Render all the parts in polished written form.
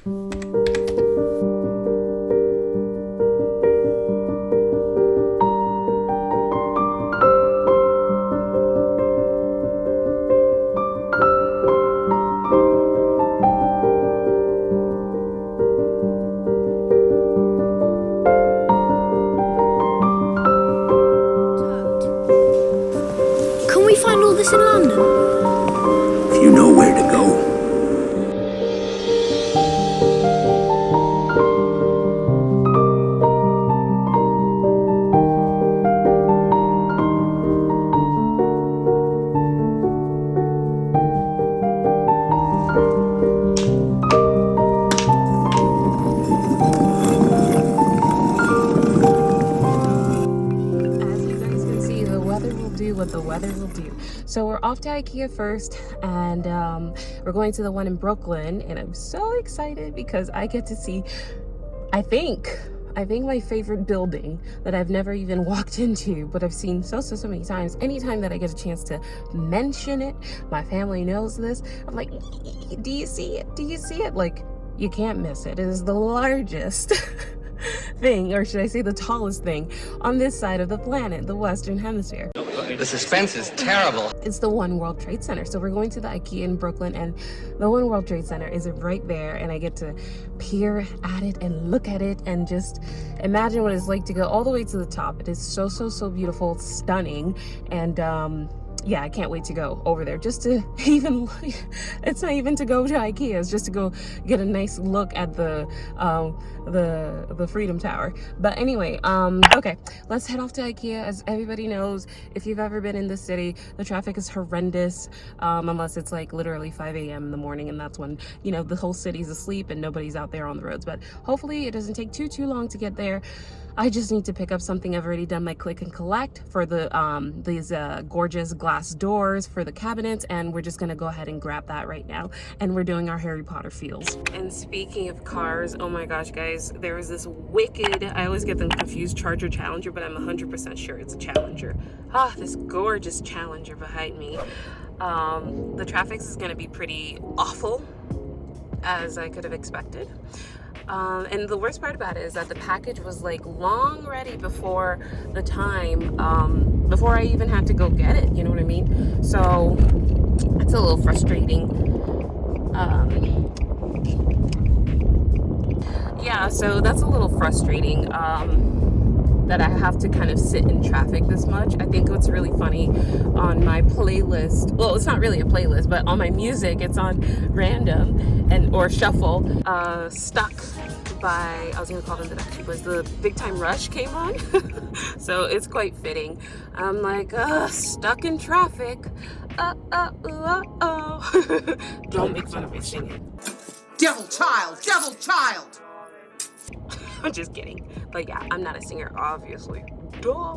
Can we find all this in London? If you know where to go. What the weather will do. So we're off to IKEA first, and we're going to the one in Brooklyn, and I'm so excited because I get to see, I think my favorite building that I've never even walked into, but I've seen so many times. Anytime that I get a chance to mention it, my family knows this. I'm like, do you see it? Do you see it? Like, you can't miss it. It is the largest thing, or should I say the tallest thing on this side of the planet, the Western Hemisphere. The suspense is terrible. It's the One World Trade Center. So we're going to the IKEA in Brooklyn, and the One World Trade Center is right there, and I get to peer at it and look at it and just imagine what it's like to go all the way to the top. It is so beautiful, stunning, and yeah, I can't wait to go over there just to even, it's not even to go to IKEA, it's just to go get a nice look at the Freedom Tower. But anyway, okay, let's head off to IKEA. As everybody knows, if you've ever been in the city, the traffic is horrendous, unless it's like literally 5 a.m. in the morning, and that's when, you know, the whole city's asleep and nobody's out there on the roads. But hopefully it doesn't take too long to get there. I just need to pick up something. I've already done my click and collect for the these gorgeous glass doors for the cabinets, and we're just gonna go ahead and grab that right now, and we're doing our Harry Potter feels. And speaking of cars, oh my gosh guys, there was this wicked, I always get them confused, Charger Challenger, but I'm 100% sure it's a Challenger. This gorgeous Challenger behind me. The traffic is gonna be pretty awful, as I could have expected. And the worst part about it is that the package was like long ready before the time, before I even had to go get it, you know what I mean? So it's a little frustrating. Yeah, so that's a little frustrating, that I have to kind of sit in traffic this much. I think what's really funny on my playlist, well, it's not really a playlist, but on my music, it's on random or shuffle. Stuck by, I was gonna call them the Backstreet Boys, the Big Time Rush came on. So it's quite fitting. I'm like, stuck in traffic. Don't make fun of me singing. Devil child, devil child. I'm just kidding. But yeah, I'm not a singer, obviously. Duh.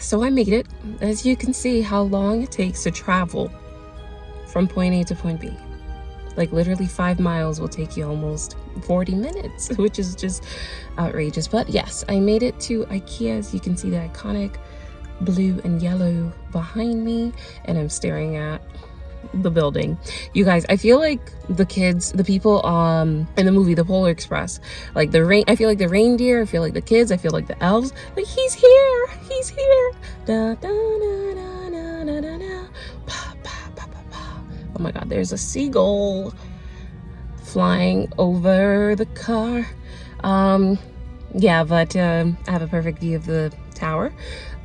So I made it. As you can see how long it takes to travel from point A to point B. Like literally 5 miles will take you almost 40 minutes, which is just outrageous. But yes, I made it to IKEA. As you can see the iconic blue and yellow behind me, and I'm staring at the building. You guys, I feel like the kids, the people in the movie The Polar Express, like I feel like the reindeer, I feel like the kids, I feel like the elves, like he's here, da, da, da, da, da, da, da, da. Pa, pa, pa, pa, pa. Oh my god, there's a seagull flying over the car. Yeah, but I have a perfect view of the tower.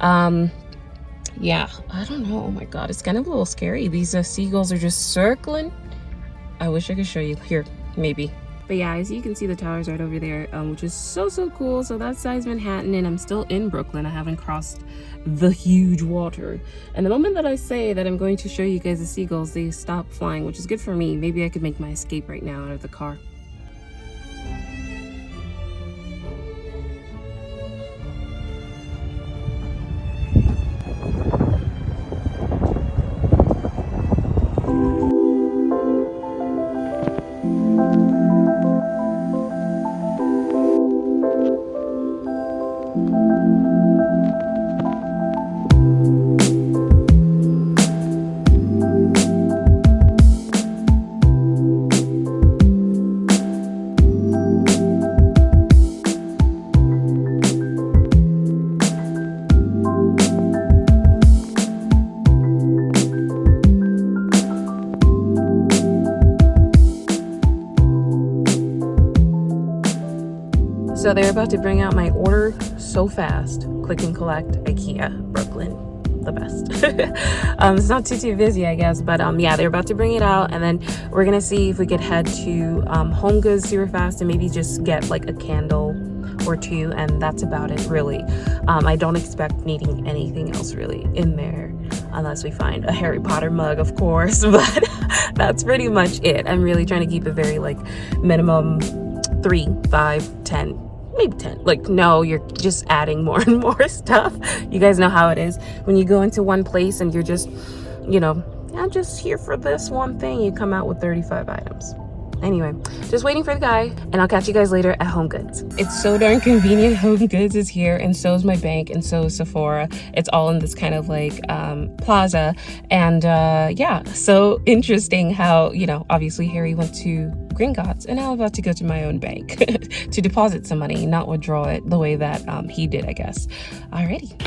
Yeah, I don't know. Oh my god, it's kind of a little scary. These seagulls are just circling. I wish I could show you here, maybe. But yeah, as you can see, the tower's right over there, which is so cool. So that's size Manhattan, and I'm still in Brooklyn. I haven't crossed the huge water. And the moment that I say that I'm going to show you guys the seagulls, they stop flying, which is good for me. Maybe I could make my escape right now out of the car. So they're about to bring out my order so fast. Click and collect, IKEA, Brooklyn, the best. It's not too busy, I guess, but yeah, they're about to bring it out, and then we're gonna see if we could head to Home Goods super fast and maybe just get like a candle or two, and that's about it really. I don't expect needing anything else really in there unless we find a Harry Potter mug, of course, but that's pretty much it. I'm really trying to keep it very like minimum 3, 5, 10, maybe 10. Like, no, you're just adding more and more stuff. You guys know how it is when you go into one place and you're just, you know, I'm just here for this one thing. You come out with 35 items. Anyway, just waiting for the guy, and I'll catch you guys later at Home Goods. It's so darn convenient. Home Goods is here, and so is my bank, and so is Sephora. It's all in this kind of like plaza, and yeah, so interesting how, you know, obviously Harry went to Gringotts, and now I'm about to go to my own bank to deposit some money, not withdraw it the way that he did, I guess. Alrighty.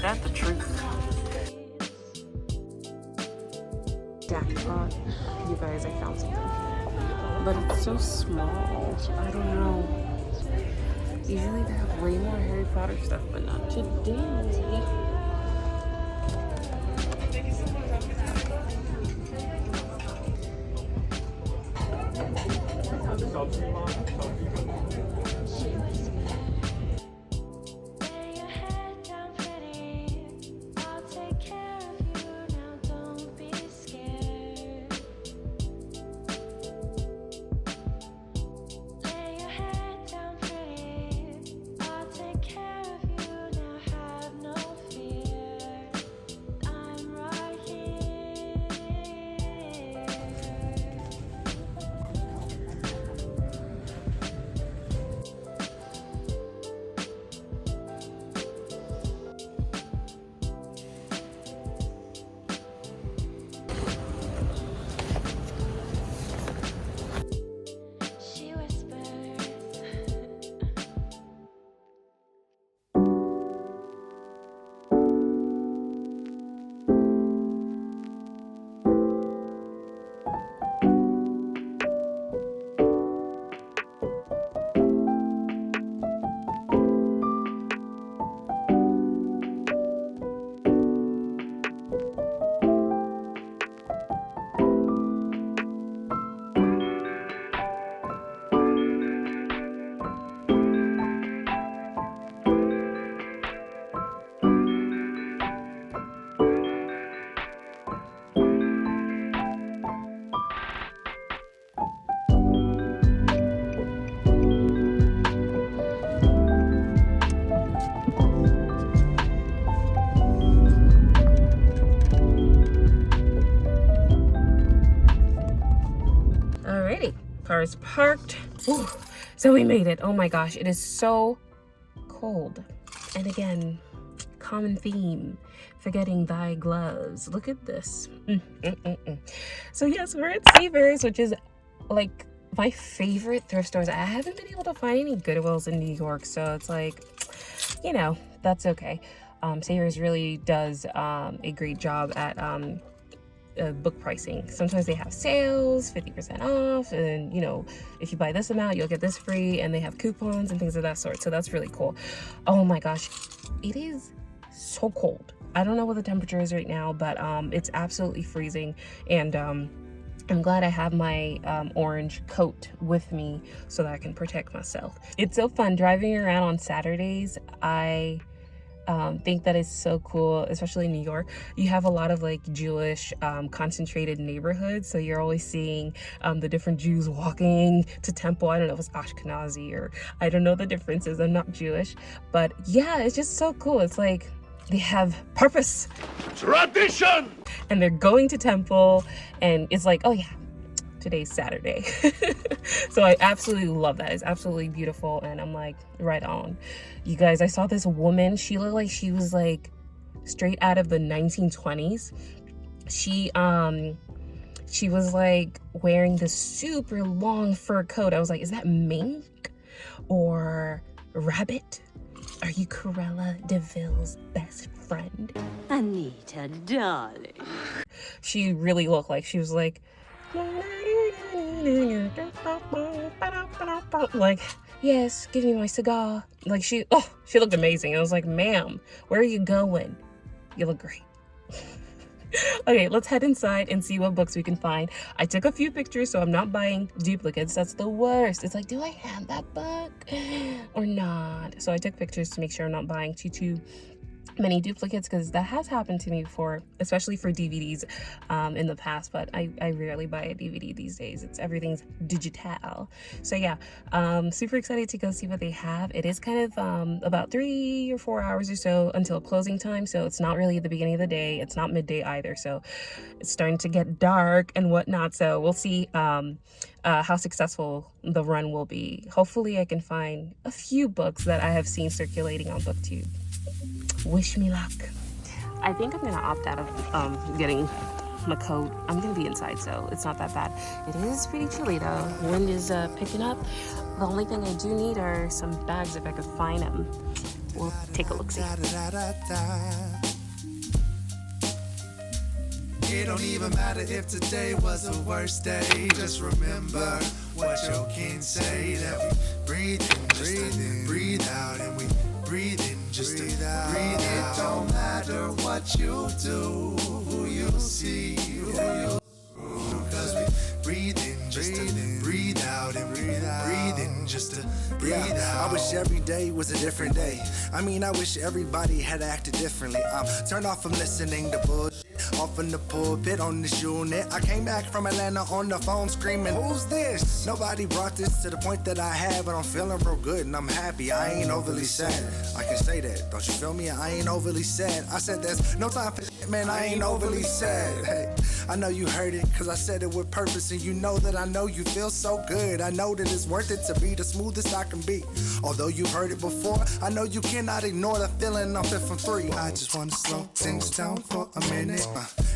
That's the truth. Jackpot. You guys, I found something. But it's so small. I don't know. Usually they have way more Harry Potter stuff, but not today. Alrighty, car is parked. Whew. So we made it. Oh my gosh, it is so cold. And again, common theme, forgetting thy gloves. Look at this. So yes, we're at Savers, which is like my favorite thrift stores. I haven't been able to find any Goodwills in New York, so it's like, you know, that's okay. Savers really does a great job at book pricing. Sometimes they have sales, 50% off, and you know, if you buy this amount you'll get this free, and they have coupons and things of that sort, so that's really cool. Oh my gosh, it is so cold. I don't know what the temperature is right now, but it's absolutely freezing, and I'm glad I have my orange coat with me so that I can protect myself. It's so fun driving around on Saturdays. I think that is so cool, especially in New York. You have a lot of like Jewish concentrated neighborhoods, so you're always seeing the different Jews walking to temple. I don't know if it's Ashkenazi or I don't know the differences. I'm not Jewish, but yeah, it's just so cool. It's like they have purpose, Tradition! and they're going to temple, and it's like, oh yeah, today's Saturday. So I absolutely love that. It's absolutely beautiful, and I'm like, right on. You guys, I saw this woman. She looked like she was like straight out of the 1920s. She was like wearing this super long fur coat. I was like, is that mink or rabbit? Are you Cruella de Vil's best friend? Anita, darling. She really looked like she was like, like, yes, give me my cigar. Like she looked amazing. I was like, ma'am, where are you going? You look great. Okay, let's head inside and see what books we can find. I took a few pictures, so I'm not buying duplicates. That's the worst. It's like, do I have that book or not? So I took pictures to make sure I'm not buying too many duplicates, because that has happened to me before, especially for DVDs in the past, but I rarely buy a DVD these days. Everything's digital. So yeah, super excited to go see what they have. It is kind of about 3 or 4 hours or so until closing time, so it's not really the beginning of the day. It's not midday either, so it's starting to get dark and whatnot, so we'll see how successful the run will be. Hopefully I can find a few books that I have seen circulating on BookTube. Wish me luck. I think I'm gonna opt out of getting my coat. I'm gonna be inside, so it's not that bad. It is pretty chilly though. Wind is picking up. The only thing I do need are some bags if I could find them. We'll take a look-see. It don't even matter if today was the worst day. Just remember what your kin say. That we breathe in, breathe out, and we breathe in, just breathe out. It don't matter what you do, who you see, who you. Cause we breathe in, just to breathe out, and breathe in, just to breathe out. I wish every day was a different day. I mean, I wish everybody had acted differently. I'm turned off from listening to bullshit. Off in the pulpit on this unit. I came back from Atlanta on the phone screaming, who's this? Nobody brought this to the point that I have, but I'm feeling real good and I'm happy. I ain't overly sad. I can say that, don't you feel me? I ain't overly sad. I said there's no time for shit, man. I ain't overly sad. Hey, I know you heard it, cause I said it with purpose, and you know that I know you feel so good. I know that it's worth it to be the smoothest I can be. Although you've heard it before, I know you cannot ignore the feeling I'm fit from 3. I just wanna slow things down for a minute.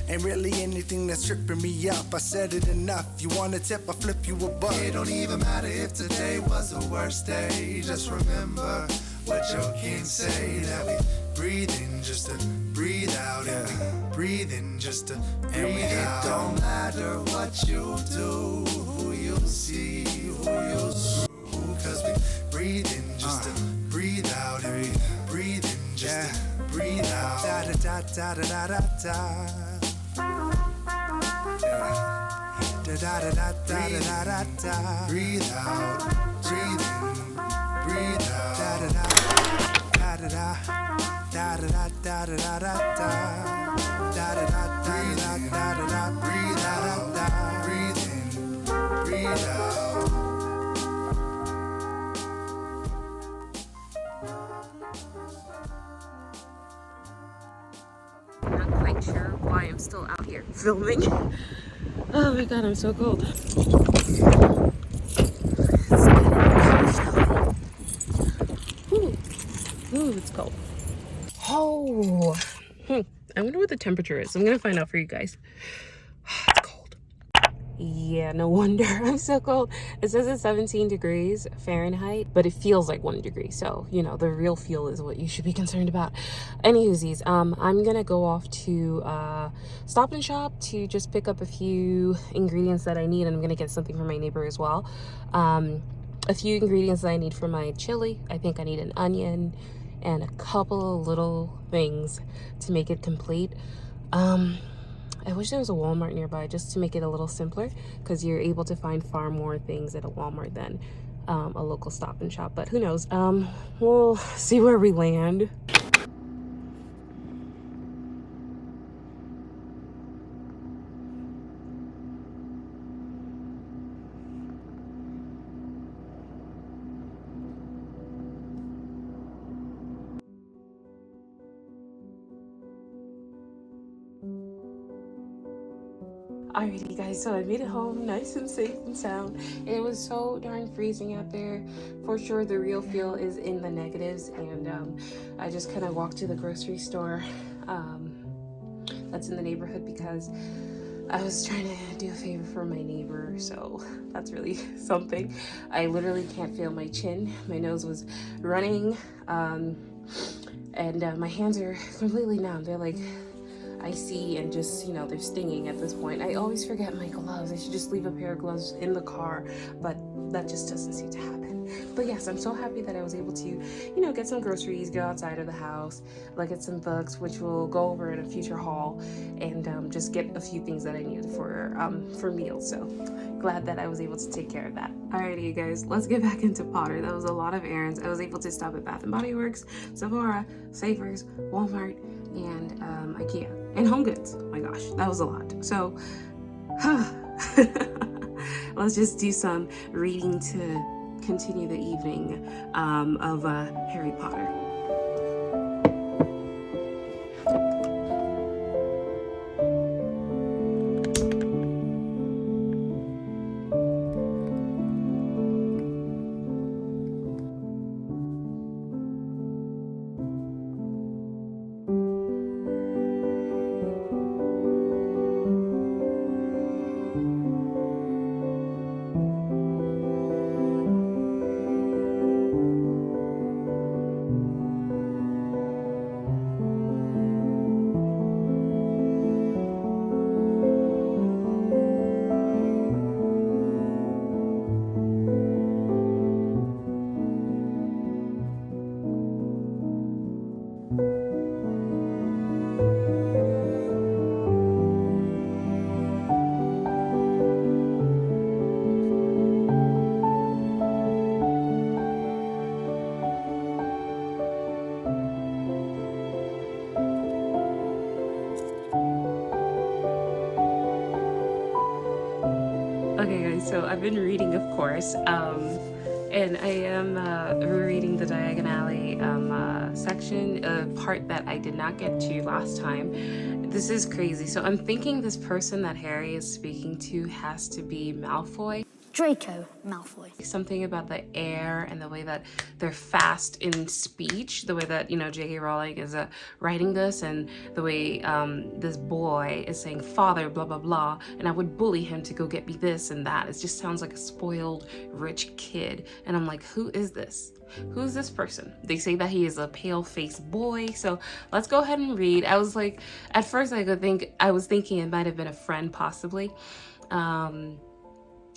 Ain't really anything that's tripping me up. I said it enough. You want a tip, I flip you a buck. It don't even matter if today was the worst day. Just remember what your kin say. That we breathe in, just to breathe out, and we breathe in, just to breathe out. It don't matter what you do, who you see, who you screw. Cause we breathe in, just to breathe out, and we breathe in, just to breathe out. Da da da da da da da. Da da da da da da da. Breathe out, breathe in, breathe out. Da da da da da da da da da da da da. Da da da da da da da. Breathe out, breathe in, breathe out. Not quite sure why I'm still out here filming. Oh my god, I'm so cold. cold. Oh, I wonder what the temperature is. I'm gonna find out for you guys. It's cold. Yeah, no wonder I'm so cold. It says it's 17 degrees Fahrenheit, but it feels like 1 degree. So, you know, the real feel is what you should be concerned about. Anywhoosies, I'm gonna go off to Stop and Shop to just pick up a few ingredients that I need. And I'm gonna get something from my neighbor as well. A few ingredients that I need for my chili. I think I need an onion and a couple of little things to make it complete. I wish there was a Walmart nearby just to make it a little simpler, because you're able to find far more things at a Walmart than a local Stop and Shop. But who knows? We'll see where we land. Alrighty guys, so I made it home nice and safe and sound. It was so darn freezing out there. For sure the real feel is in the negatives, and I just kind of walked to the grocery store that's in the neighborhood because I was trying to do a favor for my neighbor, so that's really something. I literally can't feel my chin. My nose was running, and my hands are completely numb. They're like icy and just, you know, they're stinging at this point. I always forget my gloves. I should just leave a pair of gloves in the car, but that just doesn't seem to happen. But yes, I'm so happy that I was able to, you know, get some groceries, go outside of the house, look at some books, which we'll go over in a future haul, and just get a few things that I needed for meals. So glad that I was able to take care of that. Alrighty, you guys, let's get back into Potter. That was a lot of errands. I was able to stop at Bath and Body Works, Sephora, Savers, Walmart, and IKEA, and Home Goods. Oh my gosh, that was a lot. So let's just do some reading to continue the evening of Harry Potter. Okay guys, so I've been reading, of course, and I am rereading the Diagon Alley section, a part that I did not get to last time. This is crazy. So I'm thinking this person that Harry is speaking to has to be Malfoy. Draco Malfoy. Something about the air and the way that they're fast in speech, the way that, you know, J.K. Rowling is writing this, and the way this boy is saying father blah blah blah, and I would bully him to go get me this and that. It just sounds like a spoiled rich kid, and I'm like, who is this? Who's this person? They say that he is a pale-faced boy, so let's go ahead and read. I was like, at first I was thinking it might have been a friend possibly.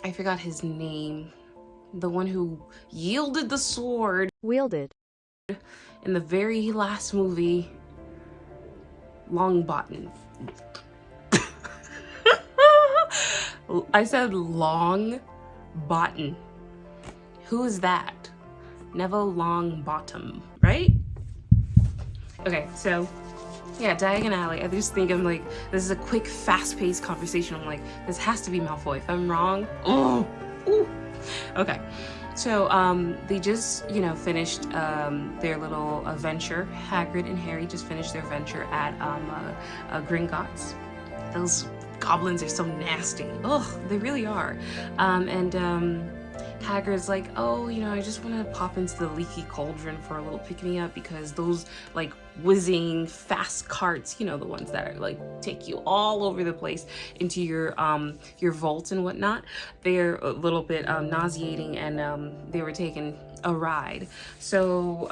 I forgot his name. The one who yielded the sword. Wielded. In the very last movie. Longbottom. I said Longbottom. Who is that? Neville Longbottom, right? Okay, so yeah, Diagon Alley. I just think I'm like, this is a quick, fast-paced conversation. I'm like, this has to be Malfoy. If I'm wrong, oh, ooh. Okay. So they just, you know, finished their little venture. Hagrid and Harry just finished their venture at Gringotts. Those goblins are so nasty. Ugh, they really are. Hagrid's like, oh, you know, I just want to pop into the leaky cauldron for a little pick-me-up because those like whizzing fast carts, you know, the ones that are like take you all over the place into your vault and whatnot, they're a little bit nauseating, and they were taking a ride. So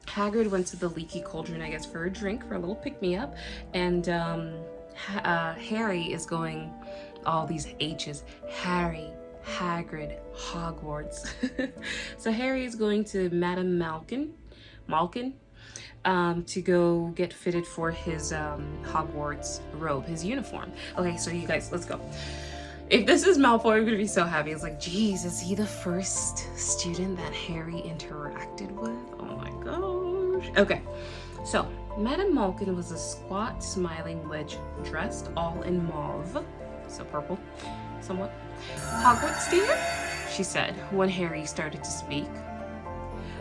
Hagrid went to the leaky cauldron, I guess, for a drink, for a little pick-me-up, and Harry is going, all these H's, Harry, Hagrid, Hogwarts. So Harry is going to Madame Malkin to go get fitted for his Hogwarts robe, his uniform. Okay, so you guys, let's go. If this is Malfoy, I'm gonna be so happy. It's like, geez, is he the first student that Harry interacted with? Oh my gosh. Okay, so Madame Malkin was a squat, smiling witch dressed all in mauve, so purple, somewhat. Hogwarts, dear? She said when Harry started to speak.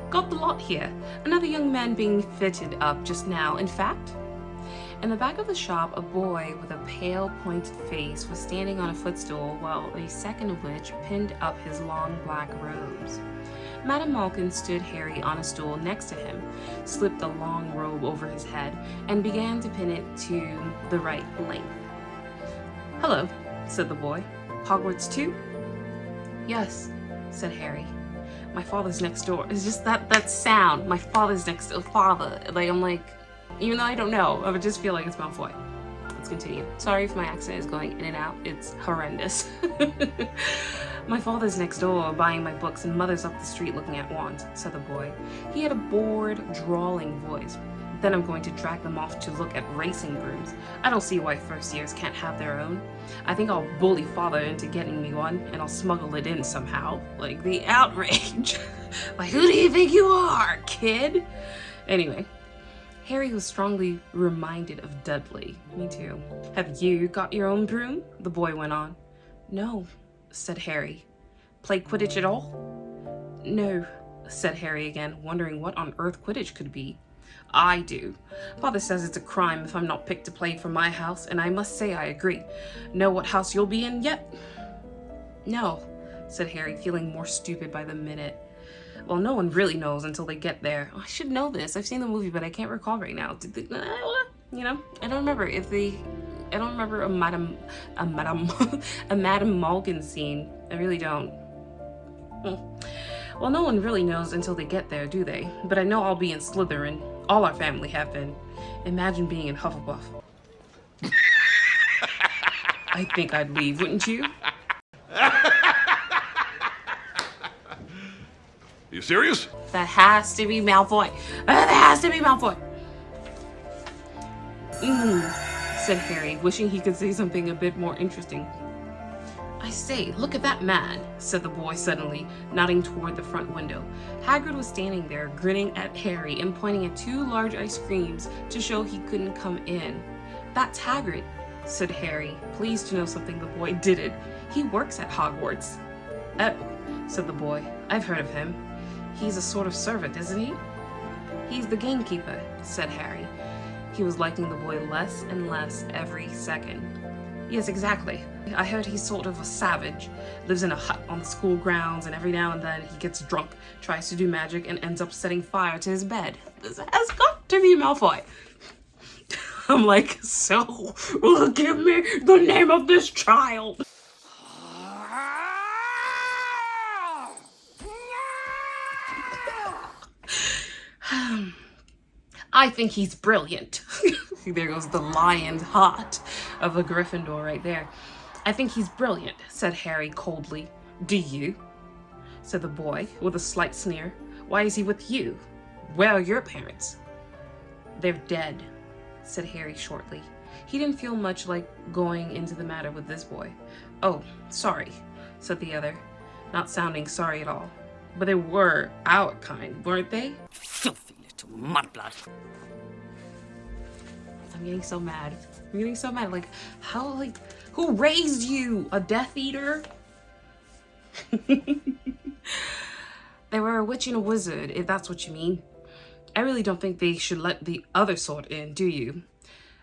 Got the lot here. Another young man being fitted up just now. In fact, in the back of the shop, a boy with a pale, pointed face was standing on a footstool while a second witch pinned up his long black robes. Madame Malkin stood Harry on a stool next to him, slipped the long robe over his head, and began to pin it to the right length. Hello, said the boy. Hogwarts too? Yes, said Harry. My father's next door. It's just that sound. My father's next door. Father. Like, I'm like, even though I don't know, I would just feel like it's Malfoy. Let's continue. Sorry if my accent is going in and out. It's horrendous. My father's next door buying my books and mother's up the street looking at wands, said the boy. He had a bored, drawling voice. Then I'm going to drag them off to look at racing brooms. I don't see why first years can't have their own. I think I'll bully father into getting me one, and I'll smuggle it in somehow. Like, the outrage. Like, who do you think you are, kid? Anyway, Harry was strongly reminded of Dudley. Me too. Have you got your own broom? The boy went on. No, said Harry. Play Quidditch at all? No, said Harry again, wondering what on earth Quidditch could be. I do. Father says it's a crime if I'm not picked to play for my house, and I must say I agree. Know what house you'll be in yet? No, said Harry, feeling more stupid by the minute. Well, no one really knows until they get there. Oh, I should know this. I've seen the movie, but I can't recall right now. Did they, you know, I don't remember a Madame Malkin scene. I really don't. Well, no one really knows until they get there, do they? But I know I'll be in Slytherin. All our family have been. Imagine being in Hufflepuff. I think I'd leave, wouldn't you? You serious? That has to be Malfoy. That has to be Malfoy. Said Harry, wishing he could say something a bit more interesting. I say, look at that man, said the boy suddenly, nodding toward the front window. Hagrid was standing there, grinning at Harry and pointing at 2 large ice creams to show he couldn't come in. That's Hagrid, said Harry, pleased to know something the boy didn't. He works at Hogwarts. Oh, said the boy. I've heard of him. He's a sort of servant, isn't he? He's the gamekeeper, said Harry. He was liking the boy less and less every second. Yes, exactly. I heard he's sort of a savage. Lives in a hut on the school grounds, and every now and then he gets drunk, tries to do magic, and ends up setting fire to his bed. This has got to be Malfoy. I'm like, so, give me the name of this child. I think he's brilliant. There goes the lion's heart of a Gryffindor right there. I think he's brilliant, said Harry coldly. Do you? Said the boy with a slight sneer. Why is he with you? Where are your parents? They're dead, said Harry shortly. He didn't feel much like going into the matter with this boy. Oh, sorry, said the other, not sounding sorry at all. But they were our kind, weren't they? Filthy little mudblood. I'm getting so mad. I'm getting so mad. Like, how, like, who raised you? A Death Eater? They were a witch and a wizard, if that's what you mean. I really don't think they should let the other sort in, do you?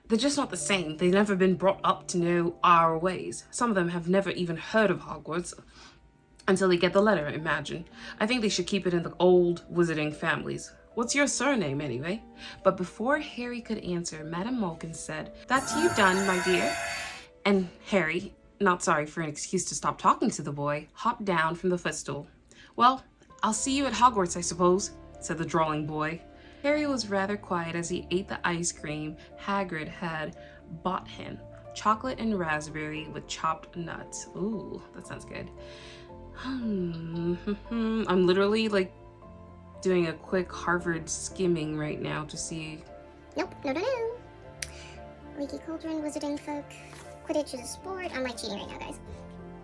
They're just not the same. They've never been brought up to know our ways. Some of them have never even heard of Hogwarts. until they get the letter, imagine. I think they should keep it in the old wizarding families. What's your surname, anyway? But before Harry could answer, Madame Malkin said, "That's you done, my dear." And Harry, not sorry for an excuse to stop talking to the boy, hopped down from the footstool. "Well, I'll see you at Hogwarts, I suppose," said the drawling boy. Harry was rather quiet as he ate the ice cream Hagrid had bought him. Chocolate and raspberry with chopped nuts. Ooh, that sounds good. I'm literally like doing a quick Harvard skimming right now to see. Nope, no. Leaky cauldron, wizarding folk, Quidditch is a sport. I'm like cheating right now, guys.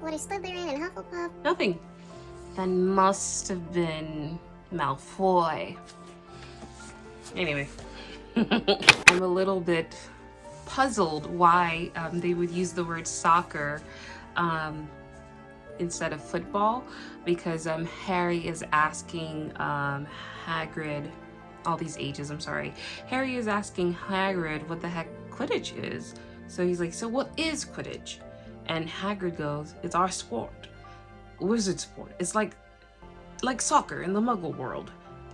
What is Slytherin and Hufflepuff? Nothing. That must have been Malfoy. Anyway, I'm a little bit puzzled why they would use the word soccer instead of football, because Harry is asking Hagrid, all these ages, I'm sorry. Harry is asking Hagrid what the heck Quidditch is. So he's like, "So what is Quidditch?" And Hagrid goes, "It's our sport. Wizard sport. It's like soccer in the Muggle world.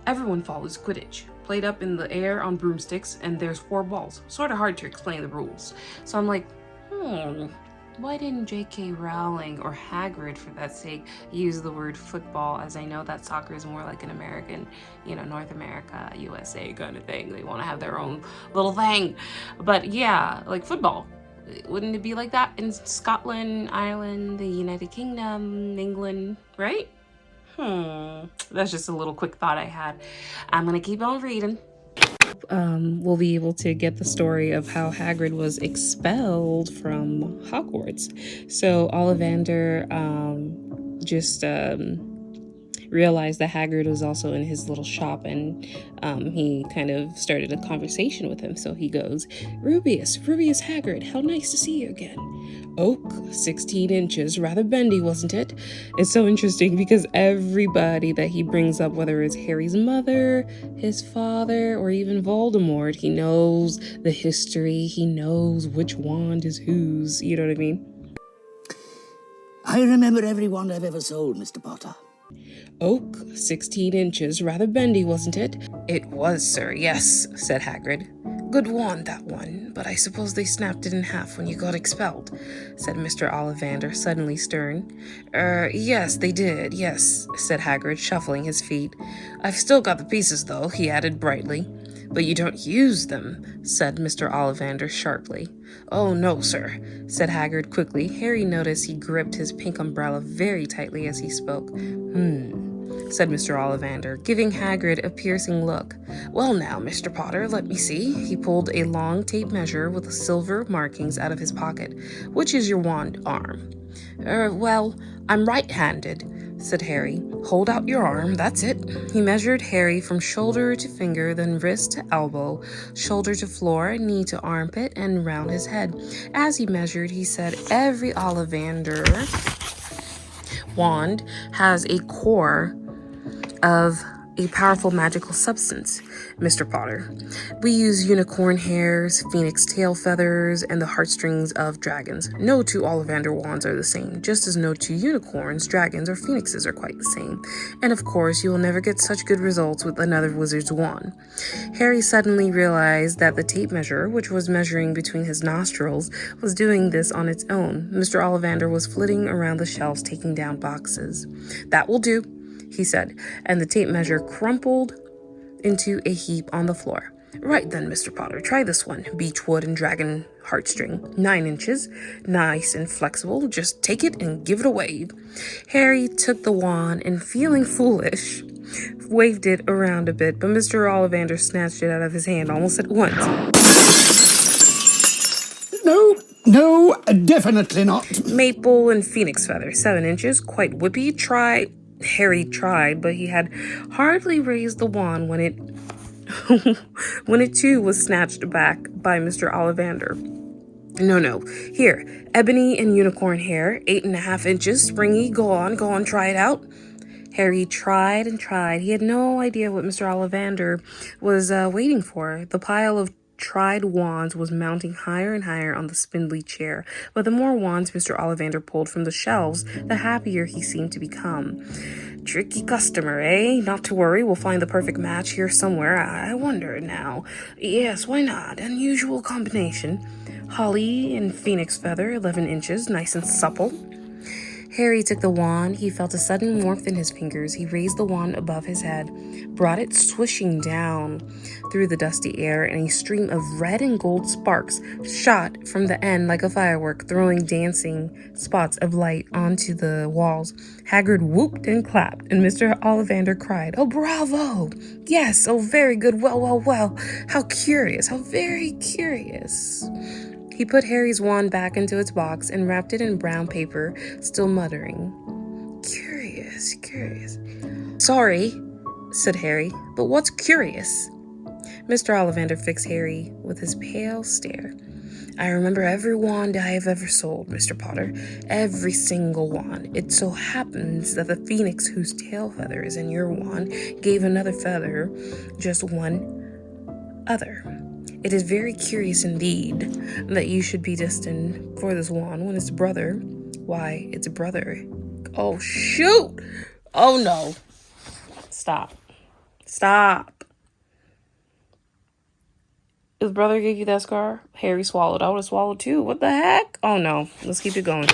Everyone follows Quidditch. Played up in the air on broomsticks, and there's 4 balls. Sort of hard to explain the rules." So I'm like, why didn't J.K. Rowling or Hagrid, for that sake, use the word football, as I know that soccer is more like an American, North America, USA kind of thing. They want to have their own little thing. But yeah, like football. Wouldn't it be like that in Scotland, Ireland, the United Kingdom, England, right? That's just a little quick thought I had. I'm gonna keep on reading. We'll be able to get the story of how Hagrid was expelled from Hogwarts. So Ollivander just realized that Hagrid was also in his little shop, and he kind of started a conversation with him. So he goes, Rubius Hagrid, how nice to see you again. Oak, 16 inches, rather bendy, wasn't it?" It's so interesting because everybody that he brings up, whether it's Harry's mother, his father, or even Voldemort, he knows the history, he knows which wand is whose, you know what I mean? "I remember every wand I've ever sold, Mr. Potter." Oak, 16 inches, rather bendy, wasn't it? "It was, sir, yes," said Hagrid. "Good wand, that one, but I suppose they snapped it in half when you got expelled," said Mr. Ollivander, suddenly stern. Yes, they did, yes," said Hagrid, shuffling his feet. "I've still got the pieces, though," he added brightly. "But you don't use them," said Mr. Ollivander sharply. "Oh, no, sir," said Hagrid quickly. Harry noticed he gripped his pink umbrella very tightly as he spoke. Said Mr. Ollivander, giving Hagrid a piercing look. "Well now, Mr. Potter, let me see." He pulled a long tape measure with silver markings out of his pocket. "Which is your wand arm?" Well, I'm right-handed," said Harry. "Hold out your arm, that's it." He measured Harry from shoulder to finger, then wrist to elbow, shoulder to floor, knee to armpit, and round his head. As he measured, he said, "Every Ollivander wand has a core of a powerful magical substance, Mr. Potter. We use unicorn hairs, phoenix tail feathers, and the heartstrings of dragons. No 2 Ollivander wands are the same, just as no 2 unicorns, dragons, or phoenixes are quite the same. And of course, you will never get such good results with another wizard's wand." Harry suddenly realized that the tape measure, which was measuring between his nostrils, was doing this on its own. Mr. Ollivander was flitting around the shelves, taking down boxes. "That will do," he said, and the tape measure crumpled into a heap on the floor. "Right then, Mr. Potter, try this one. Beechwood and dragon heartstring, 9 inches, nice and flexible. Just take it and give it a wave." Harry took the wand and, feeling foolish, waved it around a bit, but Mr. Ollivander snatched it out of his hand almost at once. No, definitely not. "Maple and phoenix feather, 7 inches, quite whippy. Try..." Harry tried, but he had hardly raised the wand when it too was snatched back by Mr. Ollivander. No. Here, ebony and unicorn hair, 8.5 inches, springy. Go on, try it out." Harry tried and tried. He had no idea what Mr. Ollivander was waiting for. The pile of tried wands was mounting higher and higher on the spindly chair, but the more wands Mr. Ollivander pulled from the shelves, the happier he seemed to become. Tricky customer, eh? Not to worry, we'll find the perfect match here somewhere. I wonder now. Yes, why not? Unusual combination. Holly and phoenix feather, 11 inches, nice and supple. Harry took the wand. He felt a sudden warmth in his fingers. He raised the wand above his head, brought it swishing down through the dusty air, and a stream of red and gold sparks shot from the end like a firework, throwing dancing spots of light onto the walls. Hagrid whooped and clapped, and Mr. Ollivander cried, "Oh, bravo! Yes, oh, very good, well, well, well. How curious, how very curious." He put Harry's wand back into its box and wrapped it in brown paper, still muttering, "Curious, curious." "Sorry," said Harry, "but what's curious?" Mr. Ollivander fixed Harry with his pale stare. "I remember every wand I have ever sold, Mr. Potter. Every single wand. It so happens that the phoenix whose tail feather is in your wand gave another feather just one other. It is very curious indeed that you should be destined for this wand when its brother, why, its brother." Oh, shoot! Oh, no. Stop. Stop. His brother gave you that scar? Harry swallowed. I would have swallowed too. What the heck? Oh, no. Let's keep it going.